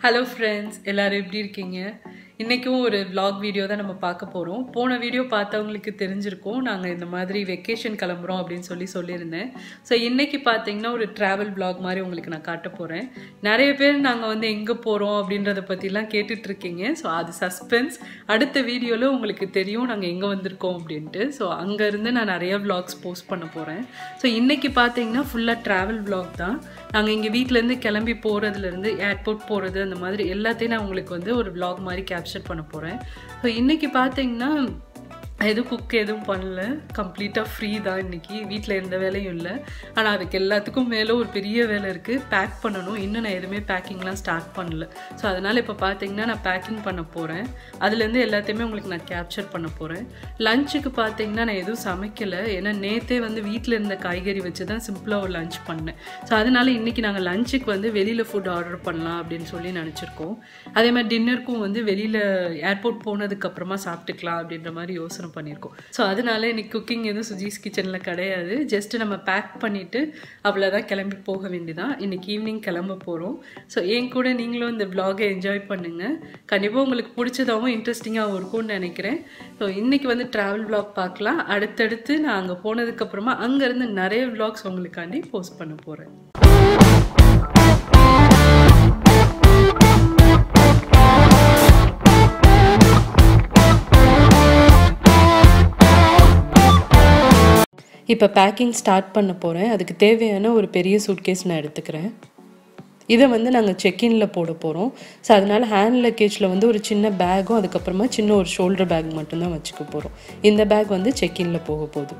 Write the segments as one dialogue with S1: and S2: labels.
S1: Hello friends, எல்லாரும் எப்படி இருக்கீங்க? இன்னைக்கும் ஒரு vlog வீடியோ தான் நம்ம பார்க்க போறோம். போன வீடியோ பார்த்தவங்களுக்கு தெரிஞ்சிருக்கும். நாங்க இந்த மாதிரி வெக்கேஷன் கிளம்புறோம் அப்படினு சொல்லியிருந்தேன். சோ இன்னைக்கு பாத்தீங்கன்னா ஒரு travel vlog மாதிரி உங்களுக்கு நான் காட்ட போறேன். நிறைய பேர் நாங்க வந்து எங்க போறோம் அப்படின்றத பத்திலாம் கேட்டுட்டு இருக்கீங்க. சோ அது சஸ்பென்ஸ். அடுத்த வீடியோல உங்களுக்கு தெரியும் நாங்க எங்க வந்திருக்கோம் அப்படினு. சோ அங்க இருந்து நான் நிறைய vlogs போஸ்ட் பண்ண போறேன். சோ இன்னைக்கு பாத்தீங்கன்னா ஃபுல்லா travel vlog தான். நாங்க இங்க வீட்ல இருந்து கிளம்பி போறதுல இருந்து ஏர்போர்ட் போறது அந்த மாதிரி எல்லாத்தையும் நான் உங்களுக்கு வந்து ஒரு vlog மாதிரி கேப்சர் பண்ண போறேன். சோ இன்னைக்கு பாத்தீங்கன்னா எதுவும் குக் எதுவும் பண்ணல, கம்ப்ளீட்டா ஃப்ரீ தான் இன்னைக்கு. வீட்டில் எந்த வேலையும் இல்லை. ஆனால் அதுக்கு எல்லாத்துக்கும் மேலே ஒரு பெரிய வேலை இருக்குது, பேக் பண்ணணும். இன்னும் நான் எதுவுமே பேக்கிங்லாம் ஸ்டார்ட் பண்ணல. ஸோ அதனால் இப்போ பார்த்தீங்கன்னா நான் பேக்கிங் பண்ண போகிறேன். அதுலேருந்து எல்லாத்தையுமே உங்களுக்கு நான் கேப்சர் பண்ண போகிறேன். லஞ்சுக்கு பார்த்தீங்கன்னா நான் எதுவும் சமைக்கலை, ஏன்னா நேற்றே வந்து வீட்டில் இருந்த காய்கறி வச்சு தான் சிம்பிளாக ஒரு லஞ்ச் பண்ணேன். ஸோ அதனால் இன்றைக்கி நாங்கள் லஞ்சுக்கு வந்து வெளியில் ஃபுட் ஆர்டர் பண்ணலாம் அப்படின்னு சொல்லி நினச்சிருக்கோம். அதே மாதிரி டின்னருக்கும் வந்து வெளியில் ஏர்போர்ட் போனதுக்கப்புறமா சாப்பிட்டுக்கலாம் அப்படின்ற மாதிரி யோசனை பண்ணியிருக்கோம். ஸோ அதனால இன்னைக்கு குக்கிங் எதுவும் சுஜிஸ் கிச்சனில் கிடையாது. ஜஸ்ட் நம்ம பேக் பண்ணிவிட்டு அவ்வளோதான், கிளம்பி போக வேண்டியதான். இன்னைக்கு ஈவினிங் கிளம்ப போகிறோம். ஸோ என் கூட நீங்களும் இந்த vlog-ஐ என்ஜாய் பண்ணுங்கள். கண்டிப்பாக உங்களுக்கு பிடிச்சதாகவும் இன்ட்ரெஸ்டிங்காகவும் இருக்கும்னு நினைக்கிறேன். ஸோ இன்றைக்கி வந்து ட்ராவல் vlog பார்க்கலாம். அடுத்தடுத்து நான் அங்கே போனதுக்கப்புறமா அங்கேருந்து நிறைய vlogs உங்களுக்காண்டி போஸ்ட் பண்ண போகிறேன். இப்போ பேக்கிங் ஸ்டார்ட் பண்ண போகிறேன். அதுக்கு தேவையான ஒரு பெரிய சூட்கேஸ் நான் எடுத்துக்கிறேன். இதை வந்து நாங்கள் செக்இனில் போட போகிறோம். ஸோ அதனால் ஹேண்ட் லக்கேஜில் வந்து ஒரு சின்ன பேக்கும் அதுக்கப்புறமா சின்ன ஒரு ஷோல்டர் பேக் மட்டும்தான் வச்சுக்க போகிறோம். இந்த பேக் வந்து செக்இனில் போக போகுது.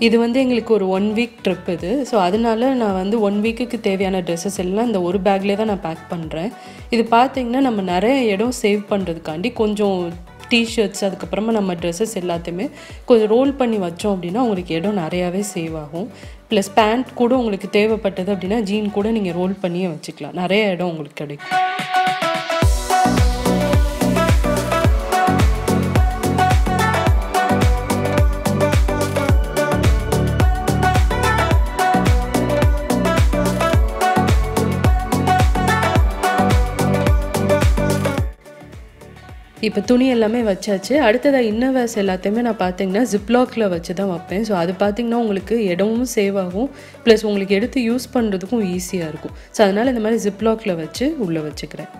S1: இது வந்து எங்களுக்கு ஒரு 1 வீக் ட்ரிப் இது. ஸோ அதனால நான் வந்து 1 வீக்குக்கு தேவையான ட்ரெஸ்ஸஸ் எல்லாம் இந்த ஒரு பேக்லேயே தான் நான் பேக் பண்ணுறேன். இது பார்த்திங்கன்னா நம்ம நிறைய இடம் சேவ் பண்ணுறதுக்காண்டி கொஞ்சம் டிஷர்ட்ஸ் அதுக்கப்புறமா நம்ம ட்ரெஸ்ஸஸ் எல்லாத்தையுமே கொஞ்சம் ரோல் பண்ணி வச்சோம் அப்படின்னா உங்களுக்கு இடம் நிறையாவே சேவ் ஆகும். ப்ளஸ் பேண்ட் கூட உங்களுக்கு தேவைப்பட்டது அப்படின்னா ஜீன் கூட நீங்கள் ரோல் பண்ணியே வச்சுக்கலாம். நிறைய இடம் உங்களுக்கு கிடைக்கும். இப்போ துணி எல்லாமே வச்சாச்சு. அடுத்ததாக இன்னர்வேர்ஸ் எல்லாத்தையுமே நான் பார்த்தீங்கன்னா ஜிப்லாக்ல வச்சு தான் வைப்பேன். ஸோ அது பார்த்திங்கன்னா உங்களுக்கு இடமும் சேவ் ஆகும், ப்ளஸ் உங்களுக்கு எடுத்து யூஸ் பண்ணுறதுக்கும் ஈஸியாக இருக்கும். ஸோ அதனால் இந்த மாதிரி ஜிப்லாக்ல வச்சு உள்ளே வச்சுக்கிறேன்.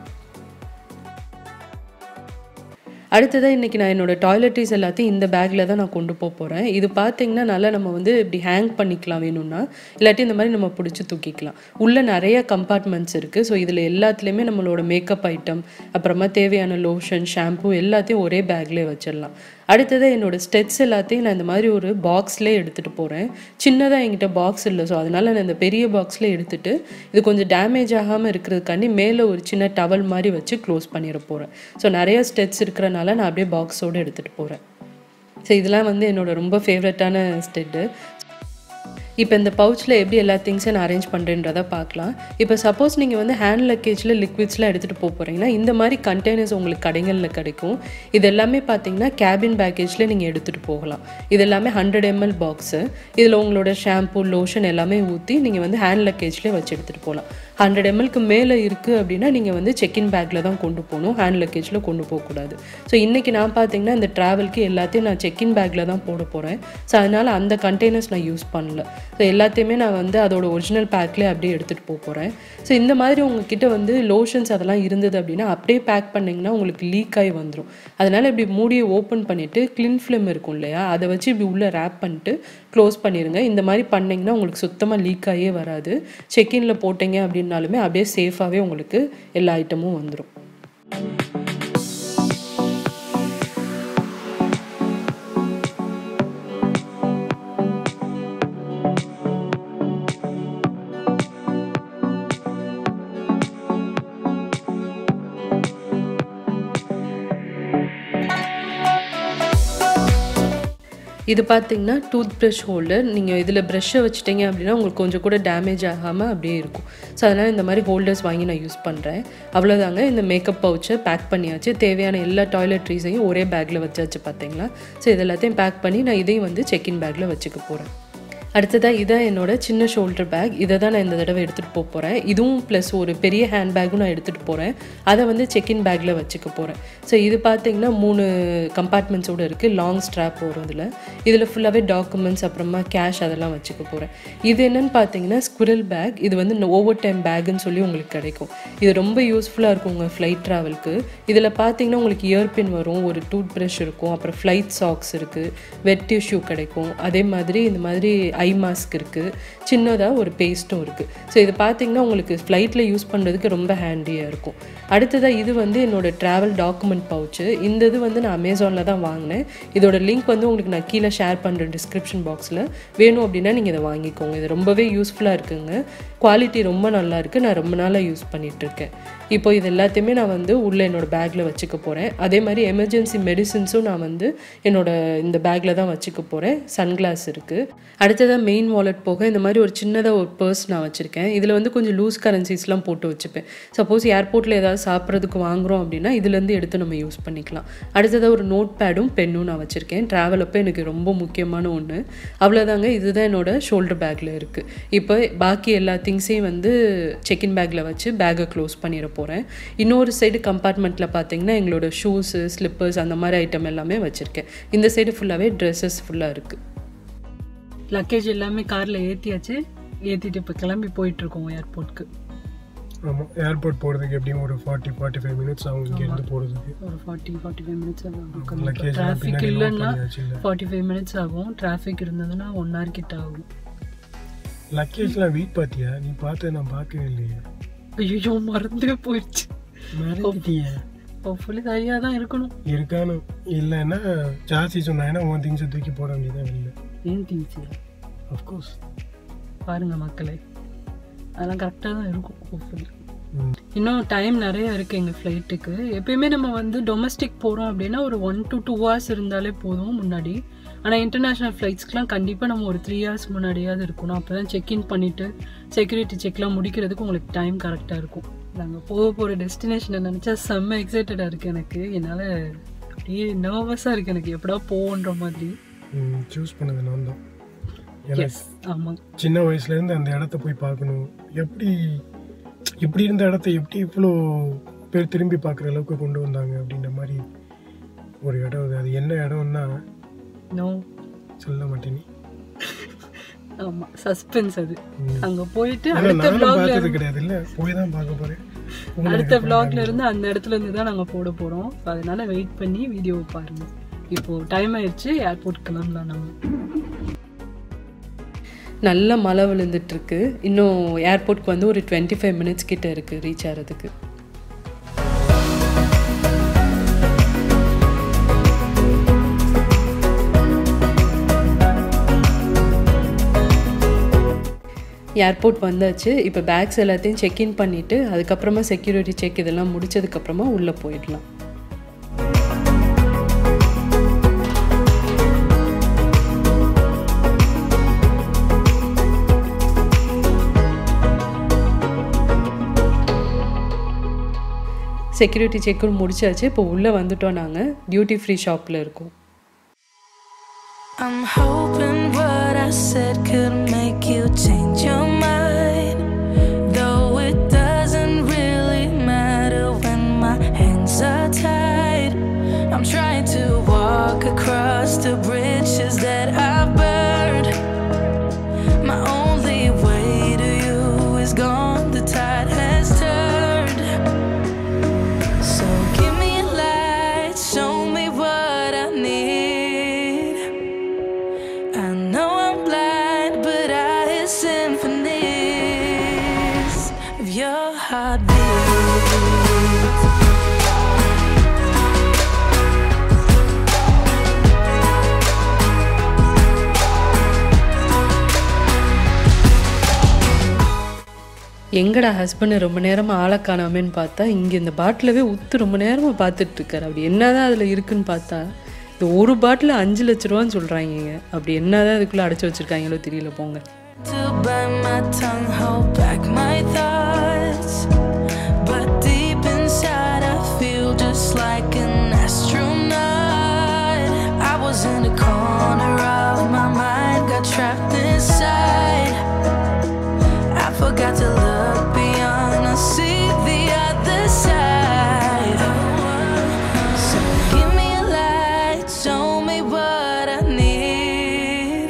S1: அடுத்ததாக இன்றைக்கி நான் என்னோடய டாய்லெட்ரிஸ் எல்லாத்தையும் இந்த பேக்கில் தான் நான் கொண்டு போக போகிறேன். இது பார்த்திங்கன்னா நல்லா நம்ம வந்து இப்படி ஹேங் பண்ணிக்கலாம் வேணும்னா, இல்லாட்டி இந்த மாதிரி நம்ம பிடிச்சி தூக்கிக்கலாம். உள்ளே நிறைய கம்பார்ட்மெண்ட்ஸ் இருக்குது. ஸோ இதில் எல்லாத்துலேயுமே நம்மளோட மேக்கப் ஐட்டம் அப்புறமா தேவையான லோஷன் ஷாம்பு எல்லாத்தையும் ஒரே பேக்லேயே வச்சிடலாம். அடுத்ததாக என்னோடய ஸ்டெட்ஸ் எல்லாத்தையும் நான் இந்த மாதிரி ஒரு பாக்ஸ்லேயே எடுத்துகிட்டு போகிறேன். சின்னதாக என்கிட்ட பாக்ஸ் இல்லை, ஸோ அதனால் நான் இந்த பெரிய பாக்ஸ்லேயே எடுத்துகிட்டு இது கொஞ்சம் டேமேஜ் ஆகாமல் இருக்கிறதுக்காண்டி மேலே ஒரு சின்ன டவல் மாதிரி வச்சு க்ளோஸ் பண்ணிட போகிறேன். ஸோ நிறைய ஸ்டெட்ஸ் இருக்கிறனால நான் அப்படியே பாக்ஸோடு எடுத்துகிட்டு போகிறேன். ஸோ இதெல்லாம் வந்து என்னோடய ரொம்ப ஃபேவரட்டான ஸ்டெட்டு. இப்போ இந்த பவுச்சில் எப்படி எல்லா திங்ஸையும் நான் அரேஞ்ச் பண்ணுறேன்றதை பார்க்கலாம். இப்போ சப்போஸ் நீங்கள் வந்து ஹேண்ட் லக்கேஜில் லிக்விட்ஸ்லாம் எடுத்துகிட்டு போக போகிறீங்கன்னா இந்த மாதிரி கண்டெய்னர்ஸ் உங்களுக்கு கடைகளில் கிடைக்கும். இது எல்லாமே பார்த்தீங்கன்னா கேபின் பேக்கேஜில் நீங்கள் எடுத்துகிட்டு போகலாம். இது எல்லாமே 100 ml பாக்ஸு. இதில் உங்களோட ஷாம்பு லோஷன் எல்லாமே ஊற்றி நீங்கள் வந்து ஹேண்ட் லக்கேஜ்லேயே வச்சு எடுத்துகிட்டு போகலாம். 100 mlக்கு மேலே இருக்குது அப்படின்னா நீங்கள் வந்து செக்இன் பேக்கில் தான் கொண்டு போகணும், ஹேண்ட் லக்கேஜில் கொண்டு போகக்கூடாது. ஸோ இன்றைக்கி நான் பார்த்தீங்கன்னா இந்த ட்ராவலுக்கு எல்லாத்தையும் நான் செக்இன் பேக்கில் தான் போட போகிறேன். ஸோ அதனால் அந்த கண்டெய்னர்ஸ் நான் யூஸ் பண்ணல. ஸோ எல்லாத்தையுமே நான் வந்து அதோட ஒரிஜினல் பேக்லேயே அப்படியே எடுத்துகிட்டு போக போகிறேன். ஸோ இந்த மாதிரி உங்ககிட்ட வந்து லோஷன்ஸ் அதெல்லாம் இருந்தது அப்படின்னா அப்படியே பேக் பண்ணிங்கன்னா உங்களுக்கு லீக் ஆகி வந்துடும். அதனால் இப்படி மூடியை ஓப்பன் பண்ணிவிட்டு கிளின் ஃபிலிம் இருக்கும் இல்லையா, அதை வச்சு இப்படி உள்ளே ரேப் பண்ணிட்டு க்ளோஸ் பண்ணிடுங்க. இந்த மாதிரி பண்ணிங்கன்னா உங்களுக்கு சுத்தமாக லீக் ஆகியே வராது. செக்இனில் போட்டிங்க அப்படின்னாலுமே அப்படியே சேஃபாகவே உங்களுக்கு எல்லா ஐட்டமும் வந்துடும். இது பார்த்தீங்கன்னா டூத் ப்ரஷ் ஹோல்டர். நீங்கள் இதில் ப்ரஷ்ஷை வச்சுட்டீங்க அப்படின்னா உங்களுக்கு கொஞ்சம் கூட டேமேஜ் ஆகாமல் அப்படியே இருக்கும். ஸோ அதனால் இந்த மாதிரி ஹோல்டர்ஸ் வாங்கி நான் யூஸ் பண்ணுறேன். அவ்வளோதாங்க. இந்த மேக்கப் பவுச்சை பேக் பண்ணியாச்சு. தேவையான எல்லா டாய்லெட்ரிஸையும் ஒரே பேக்கில் வச்சாச்சு பார்த்தீங்களா. ஸோ இது எல்லாத்தையும் பேக் பண்ணி நான் இதையும் வந்து செக்கின் பேக்கில் வச்சுக்க போகிறேன். அடுத்ததாக இதான் என்னோட சின்ன ஷோல்டர் பேக். இதை தான் நான் இந்த தடவை எடுத்துகிட்டு போகிறேன். இதுவும் ப்ளஸ் ஒரு பெரிய ஹேண்ட் பேக்கும் நான் எடுத்துகிட்டு போகிறேன். அதை வந்து செக்கின் பேக்கில் வச்சுக்க போகிறேன். ஸோ இது பார்த்தீங்கன்னா 3 கம்பார்ட்மெண்ட்ஸோடு இருக்குது. லாங் ஸ்ட்ராப் வரும். இதில் ஃபுல்லாகவே டாக்குமெண்ட்ஸ் அப்புறமா கேஷ் அதெல்லாம் வச்சுக்க போகிறேன். இது என்னென்னு பார்த்தீங்கன்னா ஸ்குரல் பேக். இது வந்து ஓவர் டைம் பேக்குன்னு சொல்லி உங்களுக்கு கிடைக்கும். இது ரொம்ப யூஸ்ஃபுல்லாக இருக்கும் உங்கள் ஃப்ளைட் ட்ராவலுக்கு. இதில் பார்த்தீங்கன்னா உங்களுக்கு இயர்பின் வரும், ஒரு டூத் ப்ரஷ் இருக்கும், அப்புறம் ஃப்ளைட் சாக்ஸ் இருக்குது, வெட் டிஷ்யூ கிடைக்கும், அதே மாதிரி இந்த மாதிரி ஐ மாஸ்க் இருக்குது, சின்னதாக ஒரு பேஸ்ட்டும் இருக்குது. ஸோ இது பார்த்தீங்கன்னா உங்களுக்கு ஃப்ளைட்டில் யூஸ் பண்ணுறதுக்கு ரொம்ப ஹேண்டியாக இருக்கும். அடுத்ததாக இது வந்து என்னோடய ட்ராவல் டாக்குமெண்ட் பவுச்சு. இந்த இது வந்து நான் அமேசானில் தான் வாங்கினேன். இதோட லிங்க் வந்து உங்களுக்கு நான் கீழே ஷேர் பண்ணுறேன் டிஸ்கிரிப்ஷன் பாக்ஸில். வேணும் அப்படின்னா நீங்கள் இதை வாங்கிக்கோங்க. இது ரொம்பவே யூஸ்ஃபுல்லாக இருக்குங்க. குவாலிட்டி ரொம்ப நல்லா இருக்குது. நான் ரொம்ப நாளாக யூஸ் பண்ணிகிட்ருக்கேன். இப்போ இது எல்லாத்தையுமே நான் வந்து உள்ளே என்னோடய பேக்கில் வச்சுக்க போகிறேன். அதே மாதிரி எமர்ஜென்சி மெடிசின்ஸும் நான் வந்து இந்த பேக்கில் தான் வச்சுக்க போகிறேன். சன்கிளாஸ் இருக்குது. அடுத்ததாக மெயின் வாலெட் போக இந்த மாதிரி ஒரு சின்னதாக ஒரு பர்ஸ் நான் வச்சுருக்கேன். இதில் வந்து கொஞ்சம் லூஸ் கரன்சிஸ்லாம் போட்டு வச்சுப்பேன். சப்போஸ் ஏர்போர்ட்டில் ஏதாவது சாப்பிட்றதுக்கு வாங்குகிறோம் அப்படின்னா இதுலேருந்து எடுத்து நம்ம யூஸ் பண்ணிக்கலாம். அடுத்ததாக ஒரு நோட் பேடும் பென்னும் நான் வச்சுருக்கேன். ட்ராவல் அப்போ எனக்கு ரொம்ப முக்கியமான ஒன்று. அவ்வளோதாங்க. இதுதான் என்னோடய ஷோல்டர் பேக்கில் இருக்குது. இப்போ பாக்கி எல்லா திங்ஸையும் வந்து செக்கின் பேக்கில் வச்சு பேக்கை க்ளோஸ் பண்ணிட போகிறேன். இன்னொரு சைடு கம்பார்ட்மெண்ட்டில் பார்த்தீங்கன்னா எங்களோட ஷூஸு, ஸ்லிப்பர்ஸ் அந்த மாதிரி ஐட்டம் எல்லாமே வச்சுருக்கேன். இந்த சைடு ஃபுல்லாகவே ட்ரெஸ்ஸஸ் ஃபுல்லாக இருக்குது. லக்கேஜ் எல்லாமே காரில் ஏற்றியாச்சு. ஏற்றிட்டு இப்போ கிளம்பி போயிட்டுருக்கோம் ஏர்போர்ட்டுக்கு.
S2: ஆமாம், ஏர்போர்ட் போகிறதுக்கு எப்படியும் ஒரு 40-45 மினிட்ஸ் ஆகும். இங்கேருந்து போகிறதுக்கு
S1: ஒரு 40-45 மினிட்ஸ் ஆகும். டிராஃபிக் இல்லைன்னா 45 மினிட்ஸ் ஆகும். டிராஃபிக் இருந்ததுன்னா 1 hour கிட்ட ஆகும்.
S2: லக்கேஜ்லாம் வெயிட் பார்த்தியா? நீ பார்த்து நான் பார்க்கவே இல்லையா?
S1: ஐயோ, மறந்தே போயிடுச்சு.
S2: மறந்துட்டியா?
S1: ஹோப்ஃபுல்லி சரியாக தான்
S2: இருக்கணும். இல்லைன்னா ஜாஸ்தி சொன்னாங்கன்னா உன் திங்ஸை தூக்கி போட வேண்டியதான். இல்லை
S1: ஏன் திங்ஸ்
S2: அஃப்கோர்ஸ்
S1: பாருங்கள் மக்களே, அதெல்லாம் கரெக்டாக தான் இருக்கும். ஹோப்ஃபுல்லி இன்னும் டைம் நிறைய இருக்குது எங்கள் ஃப்ளைட்டுக்கு. எப்பயுமே நம்ம வந்து டொமஸ்டிக் போகிறோம் அப்படின்னா ஒரு 1 to 2 hours இருந்தாலே போதும் முன்னாடி. ஆனால் இன்டர்நேஷ்னல் ஃப்ளைட்ஸ்க்கெலாம் கண்டிப்பாக நம்ம ஒரு 3 hours முன்னாடியாவது இருக்கணும். அப்போ தான் செக்இன் பண்ணிவிட்டு செக்யூரிட்டி செக்லாம் முடிக்கிறதுக்கு உங்களுக்கு டைம் கரெக்டாக இருக்கும். நாங்கள் போகிற டெஸ்டினேஷனை நினச்சா செம்ம எக்ஸைட்டடாக இருக்குது எனக்கு. என்னால் அப்படியே நர்வஸாக இருக்குது எனக்கு, எப்படா போன்ற மாதிரி.
S2: சூஸ் பண்ணது நான் தான்.
S1: ஆமாம்,
S2: சின்ன வயசுலேருந்து அந்த இடத்த போய் பார்க்கணும். எப்படி இருந்த இடத்த எப்படி இவ்வளோ பேர் திரும்பி பார்க்குற அளவுக்கு கொண்டு வந்தாங்க அப்படின்ற மாதிரி ஒரு இடம். அது என்ன இடம்னா சொல்ல மாட்டேன்.
S1: ஆமாம், சஸ்பென்ஸ். அது அங்கே போயிட்டு
S2: பார்த்தது கிடையாது. இல்லை, போய் தான் பார்க்க போகிறேன்.
S1: அடுத்த vlogல இருந்து அந்த இடத்துல இருந்து தான் நாங்கள் போட போகிறோம். அதனால வெயிட் பண்ணி வீடியோவை பாருங்கள். இப்போது டைம் ஆயிடுச்சு, ஏர்போர்ட் கிளம்பலாம். நம்ம நல்ல மழை விழுந்துட்டுருக்கு. இன்னும் ஏர்போர்ட்க்கு வந்து ஒரு 25 minutes கிட்ட இருக்குது ரீச் ஆகிறதுக்கு. ஏர்போர்ட் வந்தாச்சு. இப்போ பேக்ஸ் எல்லாத்தையும் செக்இன் பண்ணிவிட்டு அதுக்கப்புறமா செக்யூரிட்டி செக் இதெல்லாம் முடிச்சதுக்கப்புறமா உள்ளே போயிடலாம். செக்யூரிட்டி செக்கும் முடிச்சாச்சு. இப்போ உள்ளே வந்துட்டோம். நாங்கள் டியூட்டி ஃப்ரீ ஷாப்பில் இருக்கோம். I'm hoping what I said could make you change your mind, though it doesn't really matter when my hands are tied. I'm trying to walk across the bridges that I've burned. My only way to you is gone, the tide has turned. So give me a light, show me what I need. I know I'm blind, but I hear symphonies of your heartbeat. எங்கடா husband ரொம்ப நேரமாக ஆளை காணாமேன்னு பார்த்தா இங்கே இந்த பாட்டிலவே உத்து ரொம்ப நேரமாக பார்த்துட்ருக்காரு. அப்படி என்ன தான் அதில் இருக்குன்னு பார்த்தா இந்த ஒரு பாட்டில் 5 லட்ச ரூபான்னு சொல்கிறாங்க. அப்படி என்னதான் அதுக்குள்ளே அடைச்சி வச்சுருக்காங்களோ தெரியல போங்க.
S3: Trapped inside, I forgot to look beyond and see the other side. So give me a light, show me what I need.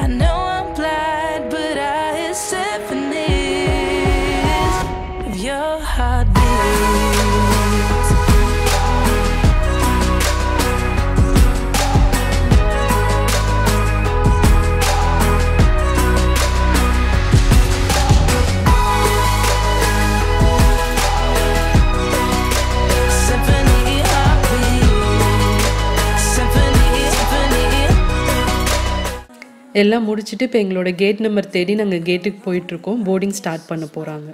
S3: I know I'm blind, but I hear symphonies of your heartbeat.
S1: எல்லாம் முடிச்சுட்டு இப்போ எங்களோட gate number தேடி நாங்கள் கேட்டுக்கு போயிட்டுருக்கோம். Boarding start பண்ண போகிறாங்க.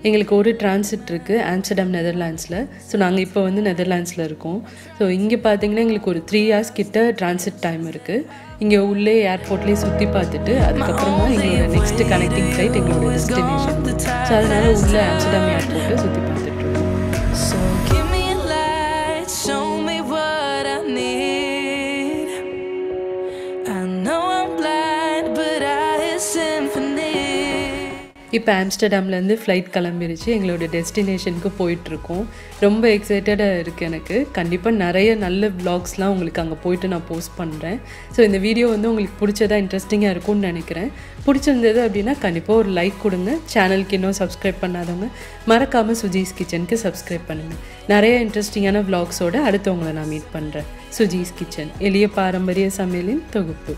S1: எங்களுக்கு ஒரு டிரான்சிட் இருக்குது ஆம்ஸ்டர்டாம் நெதர்லாண்ட்ஸில். ஸோ நாங்கள் இப்போ வந்து நெதர்லாண்ட்ஸில் இருக்கோம். ஸோ இங்கே பார்த்தீங்கன்னா எங்களுக்கு ஒரு 3 hours கிட்ட டிரான்சிட் டைம் இருக்குது. இங்கே உள்ளே ஏர்போர்ட்லேயே சுற்றி பார்த்துட்டு அதுக்கப்புறமா எங்களோட நெக்ஸ்ட் கனெக்டிங் ஃப்ளைட் எங்களோட டெஸ்டினேஷன். ஸோ அதனால் உள்ளே ஆம்ஸ்டர்டாம் ஏர்போர்ட்டை சுற்றி பார்த்துட்ருக்கோம். இப்போ ஆம்ஸ்டர்டாம்லேருந்து ஃப்ளைட் கிளம்பிருச்சு. எங்களோட டெஸ்டினேஷனுக்கு போயிட்டுருக்கோம். ரொம்ப எக்ஸைட்டடாக இருக்குது எனக்கு. கண்டிப்பாக நிறைய நல்ல விளாக்ஸ்லாம் உங்களுக்கு அங்கே போயிட்டு நான் போஸ்ட் பண்ணுறேன். ஸோ இந்த வீடியோ வந்து உங்களுக்கு பிடிச்சதா இன்ட்ரெஸ்டிங்காக இருக்கும்னு நினைக்கிறேன். பிடிச்சிருந்தது அப்படின்னா கண்டிப்பாக ஒரு லைக் கொடுங்க. சேனலுக்கு இன்னும் சப்ஸ்கிரைப் பண்ணாதவங்க மறக்காமல் சுஜிஸ் கிச்சனுக்கு சப்ஸ்கிரைப் பண்ணுங்கள். நிறைய இன்ட்ரெஸ்டிங்கான விளாக்ஸோடு அடுத்தவங்களை நான் மீட் பண்ணுறேன். சுஜிஸ் கிச்சன், எளிய பாரம்பரிய சமையலின் தொகுப்பு.